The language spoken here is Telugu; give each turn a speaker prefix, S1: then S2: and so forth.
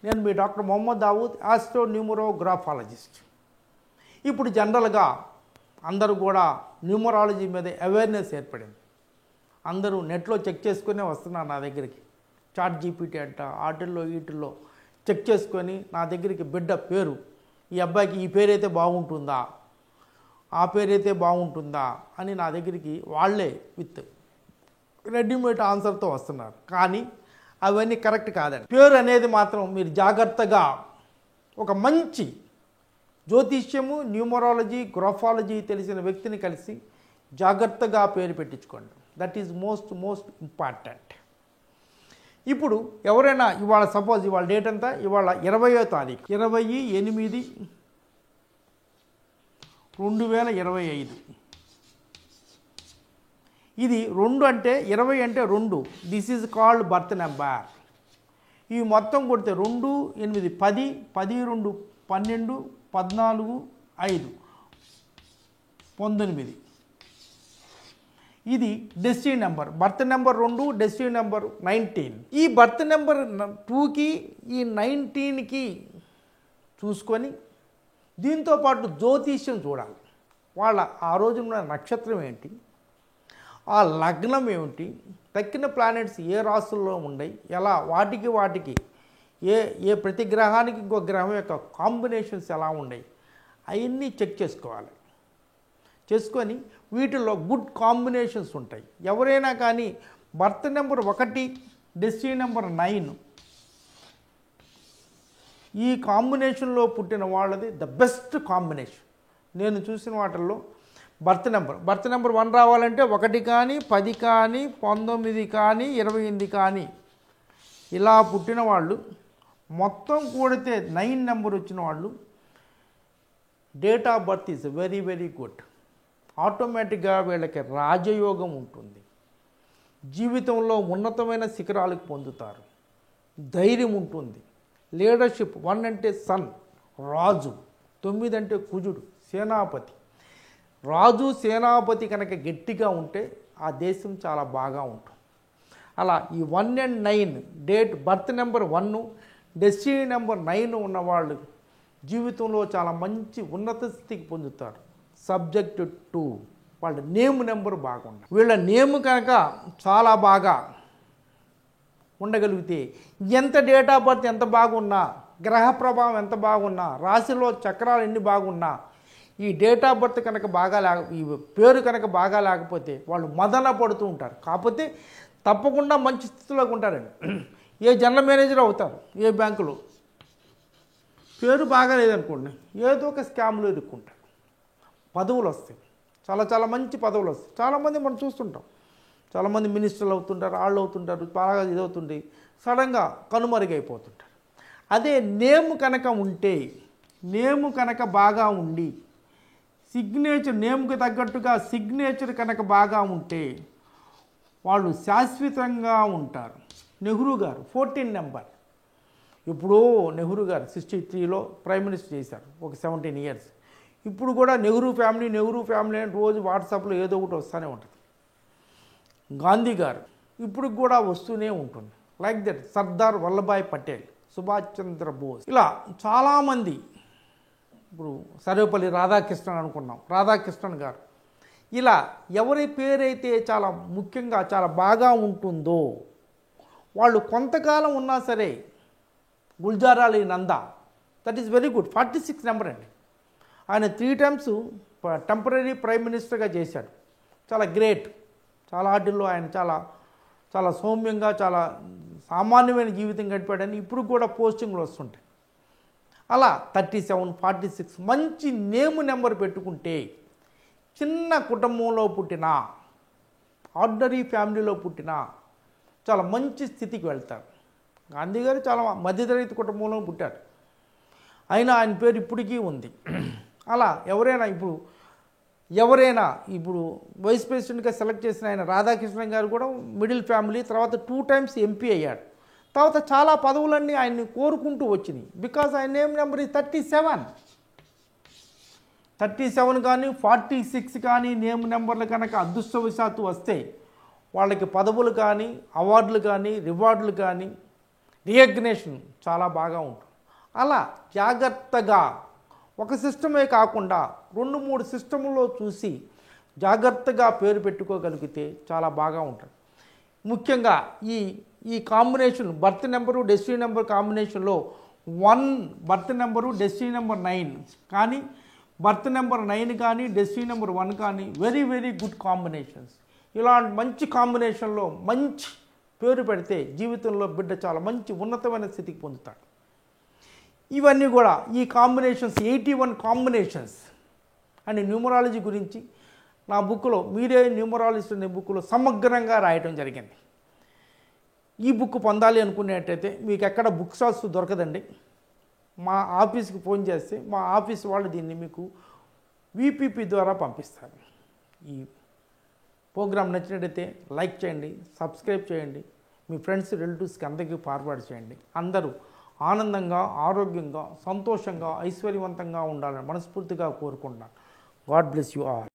S1: నేను మీ doctor Mohammed Dawood, astro numerographologist. ఇప్పుడు జనరల్గా అందరూ కూడా న్యూమరాలజీ మీద అవేర్నెస్ ఏర్పడింది. అందరూ నెట్లో చెక్ చేసుకునే వస్తున్నారు నా దగ్గరికి. చాట్ జీపీటీ అంట, వీటిల్లో చెక్ చేసుకొని నా దగ్గరికి బిడ్డ పేరు, ఈ అబ్బాయికి ఈ పేరైతే బాగుంటుందా, ఆ పేరైతే బాగుంటుందా అని నా దగ్గరికి వాళ్ళే విత్ రెడీమేడ్ ఆన్సర్తో వస్తున్నారు. కానీ అవన్నీ కరెక్ట్ కాదండి. పేరు అనేది మాత్రం మీరు జాగ్రత్తగా ఒక మంచి జ్యోతిష్యము, న్యూమరాలజీ, గ్రాఫాలజీ తెలిసిన వ్యక్తిని కలిసి జాగ్రత్తగా పేరు పెట్టించుకోండి. That is most important. ఇప్పుడు ఎవరైనా ఇవాళ సపోజ్ ఇవాళ డేట్ అంతా ఇవాళ 20వ తారీఖు 20/8/2025. ఇది 2 అంటే 20 అంటే 2. This is called birth number. ఇవి మొత్తం కొడితే 2, 8, 10, 12, 12, 14, 5, 19. ఇది destiny number. Birth number 2, destiny number 19. ఈ బర్త్ నెంబర్ 2కి ఈ 19కి చూసుకొని దీంతోపాటు జ్యోతిష్యం చూడాలి. వాళ్ళ ఆ రోజున నక్షత్రం ఏంటి, ఆ లగ్నం ఏమిటి, తక్కిన ప్లానెట్స్ ఏ రాశుల్లో ఉన్నాయి, ఎలా వాటికి ఏ ప్రతి గ్రహానికి ఇంకో గ్రహం యొక్క కాంబినేషన్స్ ఎలా ఉన్నాయి అవన్నీ చెక్ చేసుకోవాలి. చేసుకొని వీటిల్లో గుడ్ కాంబినేషన్స్ ఉంటాయి. ఎవరైనా కానీ బర్త్ నెంబర్ 1, డెస్టినీ నెంబర్ 9 ఈ కాంబినేషన్లో పుట్టిన వాళ్ళది ద బెస్ట్ కాంబినేషన్. నేను చూసిన వాటిల్లో బర్త్ నెంబర్ 1 రావాలంటే 1 కానీ 10 కానీ 19 కానీ 28 కానీ ఇలా పుట్టిన వాళ్ళు మొత్తం కూడితే 9 నెంబర్ వచ్చిన వాళ్ళు date of birth is very very good. ఆటోమేటిక్గా వీళ్ళకి రాజయోగం ఉంటుంది. జీవితంలో ఉన్నతమైన శిఖరాలకు పొందుతారు. ధైర్యం ఉంటుంది. లీడర్షిప్. 1 అంటే సన్, రాజు. 9 అంటే కుజుడు, సేనాపతి. రాజు సేనాపతి కనుక గట్టిగా ఉంటే ఆ దేశం చాలా బాగా ఉంటుంది. అలా ఈ 1 and 9 date birth number 1, destiny number 9 ఉన్నవాళ్ళు జీవితంలో చాలా మంచి ఉన్నత స్థితికి పొందుతారు. సబ్జెక్ట్ 2 వాళ్ళ నేమ్ నెంబర్ బాగుండాలి. వీళ్ళ నేమ్ కనుక చాలా బాగా ఉండగలిగితే ఎంత డేట్ ఆఫ్ బర్త్ ఎంత బాగున్నా, గ్రహ ప్రభావం ఎంత బాగున్నా, రాశిలో చక్రాలు ఎన్ని బాగున్నా, ఈ డేట్ ఆఫ్ బర్త్ కనుక ఈ పేరు కనుక బాగా లేకపోతే వాళ్ళు మదన పడుతూ ఉంటారు. కాకపోతే తప్పకుండా మంచి స్థితిలోకి ఉంటారండి. ఏ జనరల్ మేనేజర్ అవుతారు ఏ బ్యాంకులో. పేరు బాగా లేదనుకోండి ఏదో ఒక స్కామ్లో ఇరుక్కుంటారు. పదవులు వస్తాయి, చాలా మంచి పదవులు వస్తాయి. చాలామంది మనం చూస్తుంటాం. చాలామంది మినిస్టర్లు అవుతుంటారు, వాళ్ళు అవుతుంటారు, బాగా ఇదవుతుంటే సడన్గా కనుమరుగైపోతుంటారు. అదే నేమ్ కనుక ఉంటే, నేమ్ కనుక బాగా ఉండి సిగ్నేచర్, నేమ్కి తగ్గట్టుగా సిగ్నేచర్ కనుక బాగా ఉంటే వాళ్ళు శాశ్వతంగా ఉంటారు. నెహ్రూ గారు 14 నెంబర్. ఇప్పుడు నెహ్రూ గారు 63లో ప్రైమ్ మినిస్టర్ చేశారు, ఒక 17 years. ఇప్పుడు కూడా నెహ్రూ ఫ్యామిలీ అని రోజు వాట్సాప్లో ఏదో ఒకటి వస్తూనే ఉంటుంది. గాంధీ గారు ఇప్పుడు కూడా వస్తూనే ఉంటుంది. లైక్ దట్ సర్దార్ వల్లభాయ్ పటేల్, సుభాష్ చంద్ర బోస్, ఇలా చాలామంది. ఇప్పుడు సర్వేపల్లి రాధాకృష్ణన్ అనుకున్నాం, రాధాకృష్ణన్ గారు. ఇలా ఎవరి పేరైతే చాలా ముఖ్యంగా చాలా బాగా ఉంటుందో వాళ్ళు కొంతకాలం ఉన్నా సరే. Gulzar Ali Nanda, that is very good. 46 number అండి. ఆయన 3 times టెంపరీ ప్రైమ్ మినిస్టర్గా చేశాడు. చాలా గ్రేట్. చాలా వాటిల్లో ఆయన చాలా సౌమ్యంగా చాలా సామాన్యమైన జీవితం గడిపాడని ఇప్పుడు కూడా పోస్టింగ్లు వస్తుంటాయి. అలా 37, 46 మంచి నేమ్ నెంబర్ పెట్టుకుంటే చిన్న కుటుంబంలో పుట్టిన, ఆర్డినరీ ఫ్యామిలీలో పుట్టిన చాలా మంచి స్థితికి వెళ్తారు. గాంధీ గారు చాలా మధ్యతరగతి కుటుంబంలో పుట్టారు, అయినా ఆయన పేరు ఇప్పటికీ ఉంది. అలా ఎవరైనా ఇప్పుడు వైస్ ప్రెసిడెంట్గా సెలెక్ట్ చేసిన ఆయన రాధాకృష్ణన్ గారు కూడా మిడిల్ ఫ్యామిలీ. తర్వాత 2 times MP అయ్యాడు. తర్వాత చాలా పదవులన్నీ ఆయన్ని కోరుకుంటూ వచ్చినాయి. బికాజ్ ఆయన నేమ్ నెంబర్ 37. 37 కానీ 46 కానీ నేమ్ నెంబర్లు కనుక అదృష్టవశాత్తు వస్తే వాళ్ళకి పదవులు కానీ, అవార్డులు కానీ, రివార్డులు కానీ రికగ్నేషన్ చాలా బాగా ఉంటుంది. అలా జాగ్రత్తగా ఒక సిస్టమే కాకుండా 2-3 సిస్టంలో చూసి జాగ్రత్తగా పేరు పెట్టుకోగలిగితే చాలా బాగా ఉంటుంది. ముఖ్యంగా ఈ ఈ combination birth number destiny number కాంబినేషన్లో 1 బర్త్ నెంబరు డెస్టినీ నెంబర్ 9 కానీ బర్త్ నెంబర్ 9 కానీ డెస్టినీ నెంబర్ 1 కానీ వెరీ వెరీ గుడ్ కాంబినేషన్స్. ఇలాంటి మంచి కాంబినేషన్లో మంచి పేరు పెడితే జీవితంలో బిడ్డ చాలా మంచి ఉన్నతమైన స్థితికి పొందుతాడు. ఇవన్నీ కూడా ఈ కాంబినేషన్స్ 81 కాంబినేషన్స్ అండ్ న్యూమరాలజీ గురించి నా బుక్లో మీరే న్యూమరాలజిస్ట్ అనే బుక్లో సమగ్రంగా రాయటం జరిగింది. ఈ బుక్ పొందాలి అనుకునేటైతే మీకు ఎక్కడ బుక్ షాప్స్ దొరకదండి. మా ఆఫీస్కి ఫోన్ చేస్తే మా ఆఫీస్ వాళ్ళు దీన్ని మీకు విపిపి ద్వారా పంపిస్తారు. ఈ ప్రోగ్రామ్ నచ్చినట్టయితే లైక్ చేయండి, సబ్స్క్రైబ్ చేయండి, మీ ఫ్రెండ్స్ రిలేటివ్స్కి అందరికీ ఫార్వర్డ్ చేయండి. అందరూ ఆనందంగా, ఆరోగ్యంగా, సంతోషంగా, ఐశ్వర్యవంతంగా ఉండాలని మనస్ఫూర్తిగా కోరుకుంటున్నాను. God bless you all.